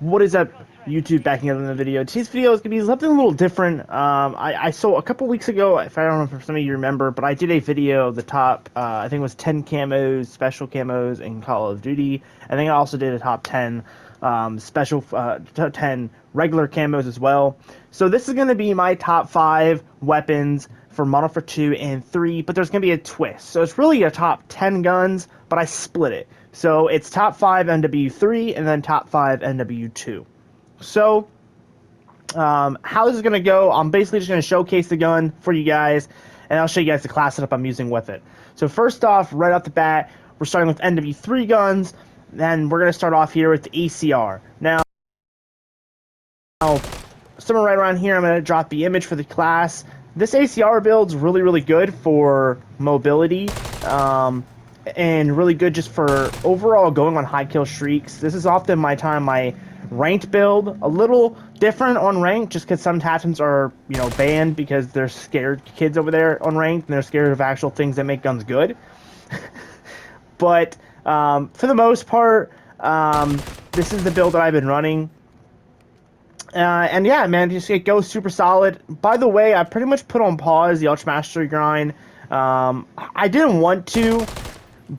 What is up, YouTube? Backing up in the video. Today's video is gonna be something a little different. I saw a couple weeks ago, if I don't know if some of you remember, but I did a video of the top, I think it was 10 camos, special camos in Call of Duty. I think I also did a top 10 special, top 10 regular camos as well. So this is gonna be my top 5 weapons for Modern Warfare 2 and 3, but there's gonna be a twist. So it's really a top 10 guns, but I split it. So it's top 5 MW3 and then top 5 MW2. So how this is going to go, I'm basically just going to showcase the gun for you guys, and I'll show you guys the class setup I'm using with it. So first off, right off the bat, we're starting with MW3 guns, then we're going to start off here with the ACR. Now, somewhere right around here, I'm going to drop the image for the class. This ACR build's really good for mobility. And really good just for overall going on high kill streaks. This is often my ranked build. A little different on ranked just because some attachments are, banned because they're scared kids over there on ranked and they're scared of actual things that make guns good. But for the most part, this is the build that I've been running. And yeah, man, it goes super solid. By the way, I pretty much put on pause the Ultra Mastery grind. I didn't want to,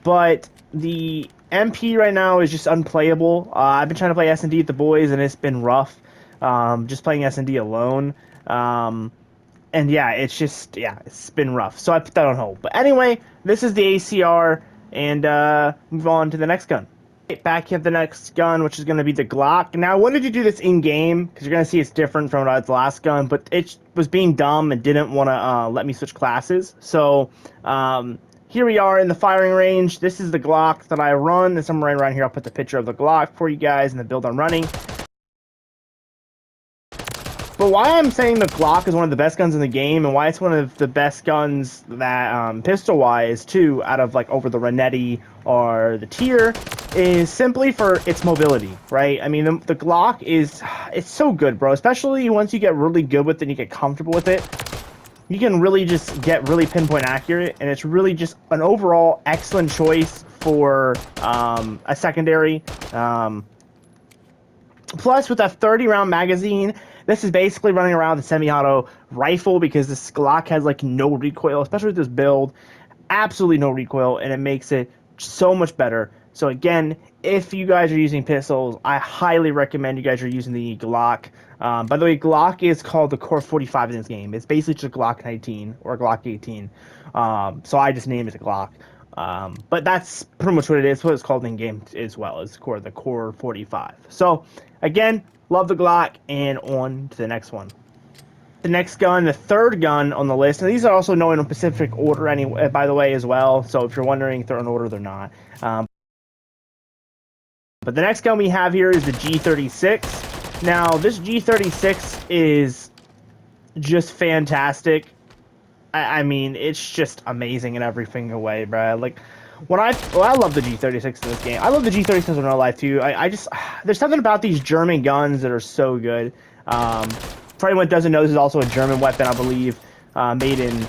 but the MP right now is just unplayable. I've been trying to play S&D with the boys, and it's been rough. Just playing S&D alone. And yeah, it's been rough. So I put that on hold. But anyway, this is the ACR, and move on to the next gun. Back here, the next gun, which is going to be the Glock. Now, I wanted to do this in-game, because you're going to see it's different from the last gun, but it was being dumb and didn't want to let me switch classes. So, here we are in the firing range. This is the Glock that I run. And somewhere right around here, I'll put the picture of the Glock for you guys and the build I'm running. But why I'm saying the Glock is one of the best guns in the game, and why it's one of the best guns that pistol-wise too, out of like over the Renetti or the Tier, is simply for its mobility, right? I mean, the Glock it's so good, bro. Especially once you get really good with it and you get comfortable with it. You can really just get really pinpoint accurate, and it's really just an overall excellent choice for a secondary. Plus, with a 30-round magazine, this is basically running around the semi-auto rifle because this Glock has like no recoil, especially with this build. Absolutely no recoil, and it makes it so much better. So again, if you guys are using pistols, I highly recommend you guys are using the Glock. By the way, Glock is called the Core 45 in this game. It's basically just a Glock 19 or a Glock 18. So I just named it a Glock. But that's pretty much what it is. What it's called in game as well. It's the Core 45. So again, love the Glock, and on to the next one. The next gun, the third gun on the list, and these are also known in specific order anyway, by the way, as well. So if you're wondering if they're in order, they're not. But the next gun we have here is the G36. Now, this G36 is just fantastic. I mean, it's just amazing in every single way, bro. Like, I love the G36 in this game. I love the G36 in real life, too. There's something about these German guns that are so good. For anyone that doesn't know, this is also a German weapon, I believe, made in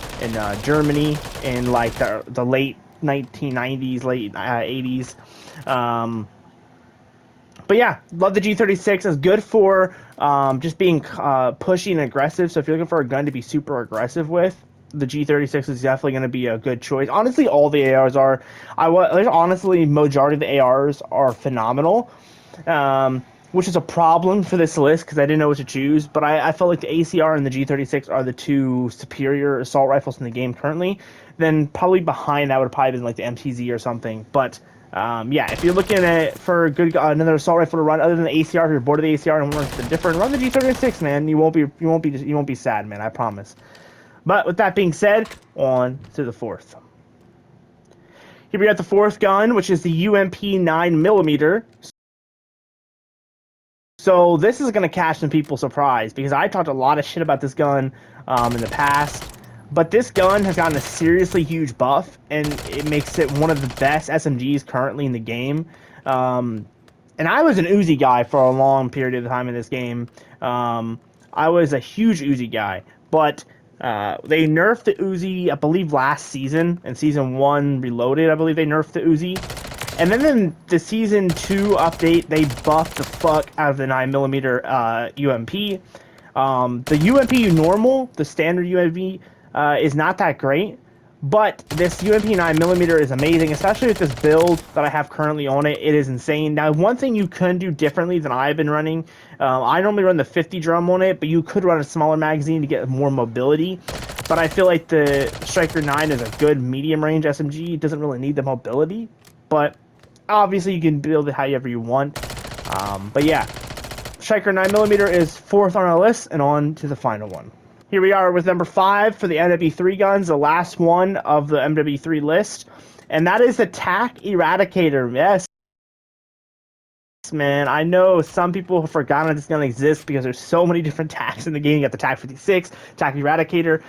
Germany in, like, the late 1990s, late 80s. But yeah, love the G36. It's good for just being pushy and aggressive. So if you're looking for a gun to be super aggressive with, the G36 is definitely going to be a good choice. Honestly, all the ARs are. Honestly, majority of the ARs are phenomenal, which is a problem for this list because I didn't know what to choose. But I felt like the ACR and the G36 are the two superior assault rifles in the game currently. Then probably behind that would have probably been like the MTZ or something. But yeah, if you're looking at for a good another assault rifle to run other than the ACR, if you're bored of the ACR and want something different, run the G36, man. You won't be sad, man. I promise. But with that being said, on to the fourth. Here we got the fourth gun, which is the UMP 9mm. So this is gonna catch some people surprised because I talked a lot of shit about this gun in the past. But this gun has gotten a seriously huge buff, and it makes it one of the best SMGs currently in the game. And I was an Uzi guy for a long period of time in this game. I was a huge Uzi guy, but they nerfed the Uzi, I believe, last season. In Season 1 Reloaded, I believe they nerfed the Uzi. And then in the Season 2 update, they buffed the fuck out of the 9mm UMP. The UMP normal, the standard UMP, is not that great. But this UMP 9mm is amazing, especially with this build that I have currently on it. It is insane. Now, one thing you can do differently than I've been running, I normally run the 50 drum on it, but you could run a smaller magazine to get more mobility. But I feel like the Striker 9 is a good medium range SMG. It doesn't really need the mobility, but obviously you can build it however you want. But yeah, Striker 9mm is 4th on our list, and on to the final one. Here we are with number 5 for the mw3 guns, the last one of the mw3 list, and that is the TAC Eradicator. Yes, man, I know some people have forgotten it's going to exist because there's so many different TACs in the game. You got the TAC 56, TAC Eradicator,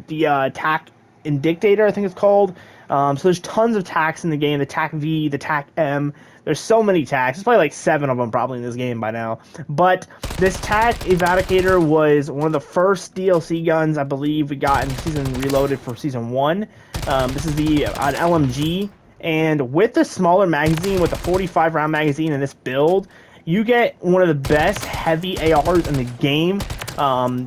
the TAC Indictator, I think it's called. So there's tons of TACs in the game, the TAC V, the TAC M. There's so many TACs. There's probably like 7 of them probably in this game by now. But this TAC Eradicator was one of the first DLC guns I believe we got in Season Reloaded for Season 1. This is an LMG. And with the smaller magazine, with the 45 round magazine in this build, you get one of the best heavy ARs in the game.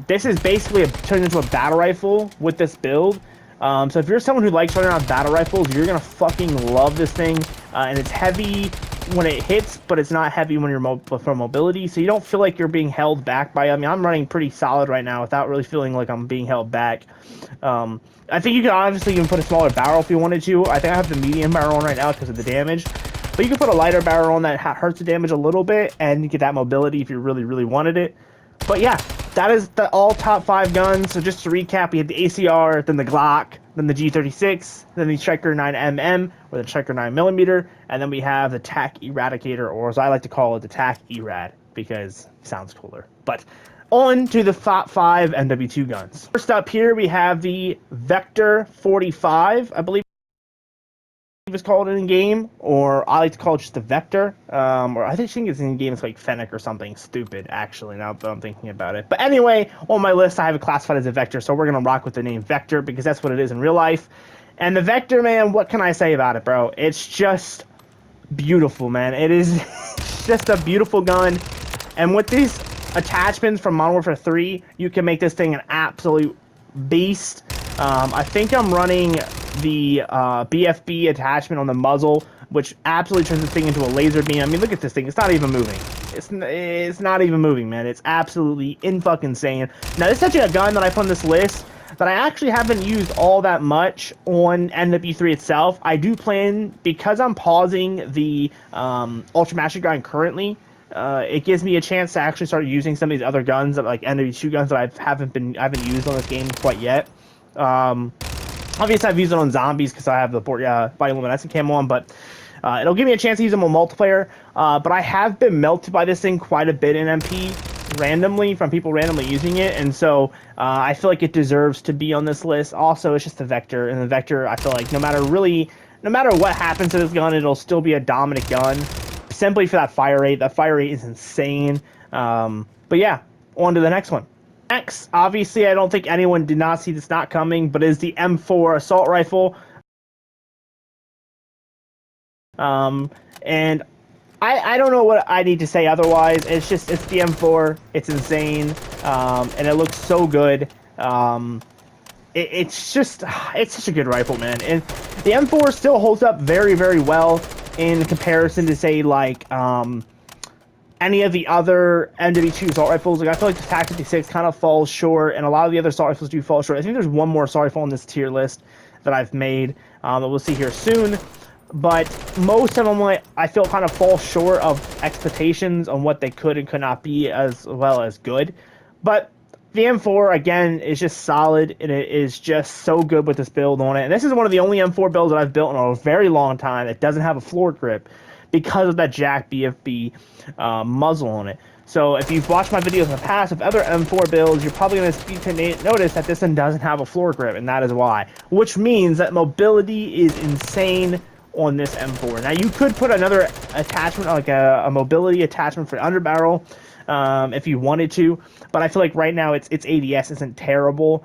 This is basically turned into a battle rifle with this build. So if you're someone who likes running around battle rifles, you're gonna fucking love this thing. And it's heavy when it hits, but it's not heavy when you're for mobility, so you don't feel like you're being held back by. I mean, I'm running pretty solid right now without really feeling like I'm being held back. I think you could obviously even put a smaller barrel if you wanted to. I think I have the medium barrel on right now because of the damage, but you can put a lighter barrel on that hurts the damage a little bit, and you get that mobility if you really, really wanted it. But yeah, that is the all top 5 guns. So just to recap, we had the ACR, then the Glock, then the G36, then the Striker 9mm, or the Striker 9mm, and then we have the TAC Eradicator, or as I like to call it, the TAC Erad, because it sounds cooler. But on to the top 5 mw2 guns. First up here, we have the Vector 45, I believe it's called in game, or I like to call it just the Vector, or I think it's in game, it's like Fennec or something stupid, actually, now that I'm thinking about it. But anyway, on my list, I have it classified as a Vector, so we're going to rock with the name Vector, because that's what it is in real life. And the Vector, man, what can I say about it, bro? It's just beautiful, man. It is just a beautiful gun, and with these attachments from Modern Warfare 3, you can make this thing an absolute beast. I think I'm running the BFB attachment on the muzzle, which absolutely turns this thing into a laser beam. I mean, look at this thing. It's not even moving. It's not even moving, man. It's absolutely in-fucking-sane. Now, this is actually a gun that I put on this list that I actually haven't used all that much on mw3 itself. I do plan, because I'm pausing the Ultra Mastery grind currently, it gives me a chance to actually start using some of these other guns, like mw2 guns that I haven't used on this game quite yet. Obviously, I've used it on zombies because I have the bioluminescent camo on, but it'll give me a chance to use them on multiplayer. But I have been melted by this thing quite a bit in MP randomly from people randomly using it, and so I feel like it deserves to be on this list. Also, it's just a Vector, and the Vector, I feel like no matter what happens to this gun, it'll still be a dominant gun simply for that fire rate. That fire rate is insane. But yeah, on to the next one. Next, obviously, I don't think anyone did not see this not coming, but is the M4 assault rifle. And I don't know what I need to say otherwise. It's the M4. It's insane. And it looks so good. It's such a good rifle, man. And the M4 still holds up very, very well in comparison to, say, like, any of the other mw2 assault rifles. Like, I feel like the TAC 56 kind of falls short, and a lot of the other assault rifles do fall short. I think there's one more assault rifle on this tier list that I've made that we'll see here soon. But most of them, I feel, kind of fall short of expectations on what they could and could not be as well as good. But the M4, again, is just solid, and it is just so good with this build on it. And this is one of the only M4 builds that I've built in a very long time that doesn't have a floor grip, because of that Jack BFB muzzle on it. So if you've watched my videos in the past of other M4 builds, you're probably going to notice that this one doesn't have a floor grip, and that is why. Which means that mobility is insane on this M4. Now, you could put another attachment, like a mobility attachment for underbarrel, if you wanted to, but I feel like right now its ADS isn't terrible.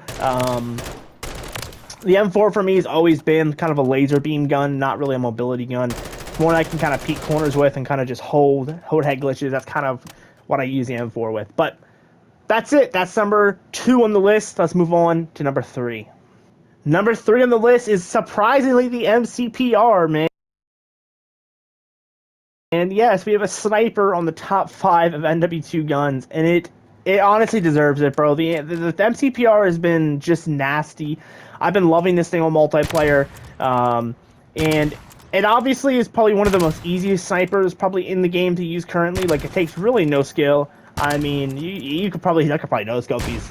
The M4 for me has always been kind of a laser beam gun, not really a mobility gun. one I can kind of peek corners with and kind of just hold head glitches. That's kind of what I use the M4 with. But that's it. That's number 2 on the list. Let's move on to number 3. Number 3 on the list is surprisingly the MCPR, man. And yes, we have a sniper on the top 5 of MW2 guns, and it honestly deserves it, bro. The MCPR has been just nasty. I've been loving this thing on multiplayer, and it obviously is probably one of the most easiest snipers probably in the game to use currently. Like, it takes really no skill. I mean, I could probably no scope these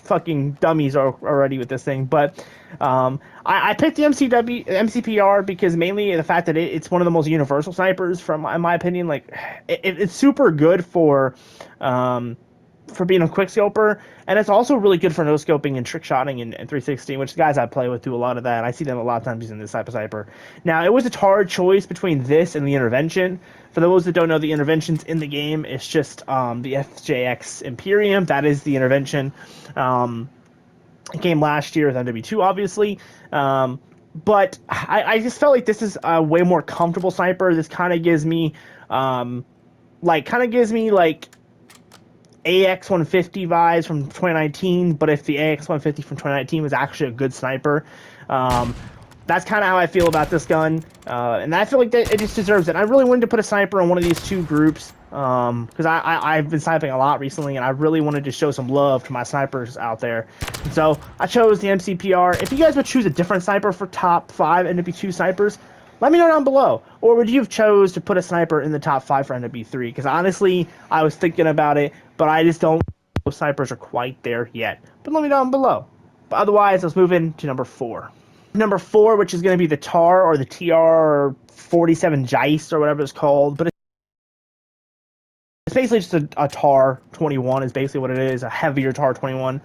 fucking dummies are already with this thing, but I picked the MCPR because mainly the fact that it's one of the most universal snipers, in my opinion. Like, it's super good for being a quick scoper, and it's also really good for no scoping and trick shotting and 360, which the guys I play with do a lot of that. I see them a lot of times using this type of sniper. Now, it was a hard choice between this and the intervention. For those that don't know, the interventions in the game, it's just the FJX Imperium. That is the intervention. It came last year with MW2, obviously. But I just felt like this is a way more comfortable sniper. This kind of gives me, AX150 vibes from 2019, but if the AX150 from 2019 was actually a good sniper, that's kind of how I feel about this gun, and I feel like that it just deserves it. I really wanted to put a sniper on one of these two groups, because I've been sniping a lot recently, and I really wanted to show some love to my snipers out there. And so I chose the MCPR. If you guys would choose a different sniper for top 5 NW2 snipers, let me know down below. Or would you have chose to put a sniper in the top 5 for NW3? Because honestly, I was thinking about it, but I just don't know if those snipers are quite there yet. But let me know down below. But otherwise, let's move into number 4. Number 4, which is going to be the TAR or the TR 47 Geist or whatever it's called. But it's basically just a TAR 21 is basically what it is, a heavier TAR 21.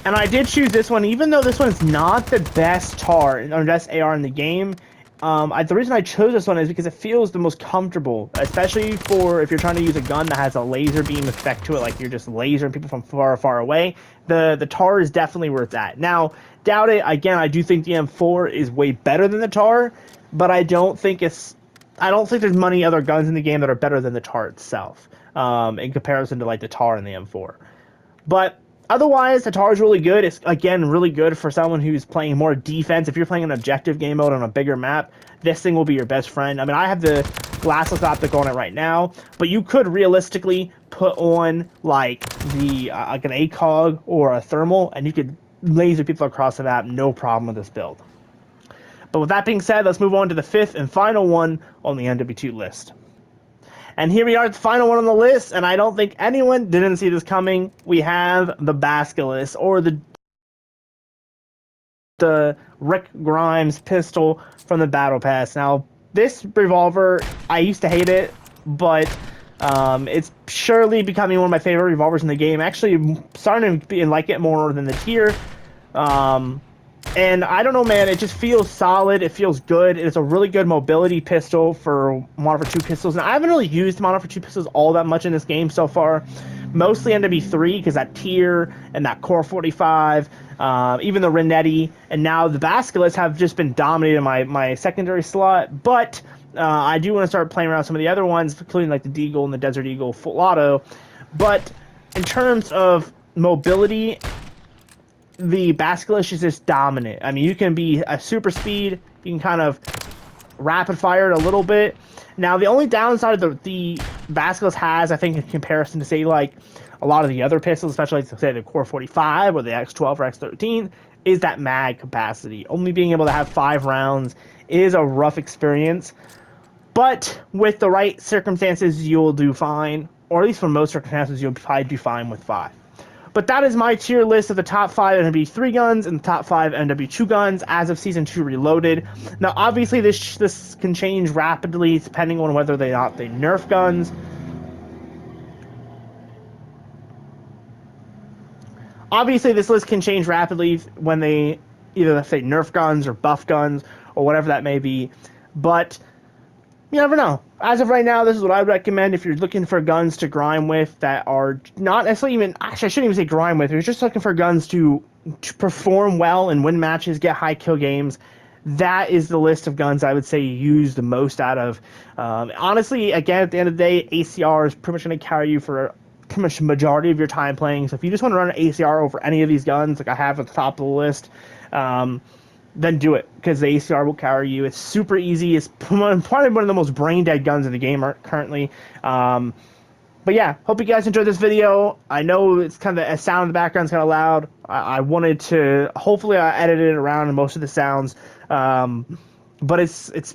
And I did choose this one, even though this one's not the best TAR or best AR in the game. The reason I chose this one is because it feels the most comfortable, especially for if you're trying to use a gun that has a laser beam effect to it, like you're just lasering people from far, far away. The TAR is definitely where it's at. Now, doubt it. Again, I do think the M4 is way better than the TAR, but I don't think there's many other guns in the game that are better than the TAR itself, in comparison to like the TAR and the M4. But otherwise, the TAR is really good. It's, again, really good for someone who's playing more defense. If you're playing an objective game mode on a bigger map, this thing will be your best friend. I mean, I have the glassless optic on it right now, but you could realistically put on like like an ACOG or a thermal, and you could laser people across the map, no problem with this build. But with that being said, let's move on to the 5th and final one on the NW2 list. And here we are at the final one on the list, and I don't think anyone didn't see this coming. We have the Basilisk, or the Rick Grimes pistol from the Battle Pass. Now, this revolver, I used to hate it, but it's surely becoming one of my favorite revolvers in the game. Actually, starting to like it more than the tier. And I don't know, man, it just feels solid. It feels good. It's a really good mobility pistol for Modern Warfare 2 pistols. Now, I haven't really used Modern Warfare 2 pistols all that much in this game so far. Mostly NW3, because that tier and that Core 45, even the Renetti, and now the Basilisk have just been dominating my secondary slot. But I do want to start playing around some of the other ones, including like the Deagle and the Desert Eagle full auto. But in terms of mobility, the Basilisk is just dominant. I mean, you can be a super speed, you can kind of rapid fire it a little bit. Now, the only downside of the Basilisk has, I think, in comparison to, say, like, a lot of the other pistols, especially, like, say, the Core 45 or the X12 or X13, is that mag capacity. Only being able to have 5 rounds is a rough experience. But with the right circumstances, you'll do fine. Or at least for most circumstances, you'll probably do fine with 5. But that is my tier list of the top 5 NW3 guns and the top 5 NW2 guns as of Season 2 Reloaded. Now, obviously, this can change rapidly depending on whether they nerf guns. Obviously, this list can change rapidly when they either, let's say, nerf guns or buff guns or whatever that may be. But you never know. As of right now, this is what I would recommend if you're looking for guns to grind with that are not necessarily even... Actually, I shouldn't even say grind with. If you're just looking for guns to perform well and win matches, get high kill games, that is the list of guns I would say you use the most out of. Honestly, again, at the end of the day, ACR is pretty much going to carry you for pretty much the majority of your time playing. So if you just want to run an ACR over any of these guns, like I have at the top of the list, then do it, because the ACR will carry you. It's super easy. It's probably one of the most brain dead guns in the game currently. But yeah, hope you guys enjoyed this video. I know it's kind of a sound in the background's kind of loud. I wanted to, hopefully I edited it around most of the sounds. But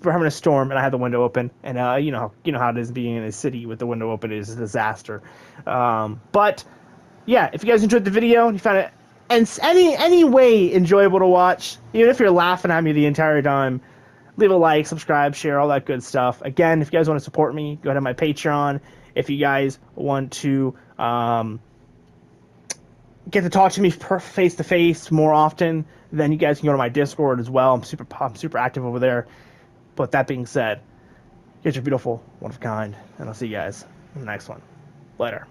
we're having a storm and I had the window open, and you know how it is being in a city with the window open is a disaster. But yeah, if you guys enjoyed the video and you found it and any way enjoyable to watch, even if you're laughing at me the entire time, leave a like, subscribe, share, all that good stuff. Again, if you guys want to support me, go ahead to my Patreon. If you guys want to get to talk to me face to face more often, then you guys can go to my Discord as well. I'm super active over there. But that being said, you guys are beautiful, one of a kind, and I'll see you guys in the next one. Later.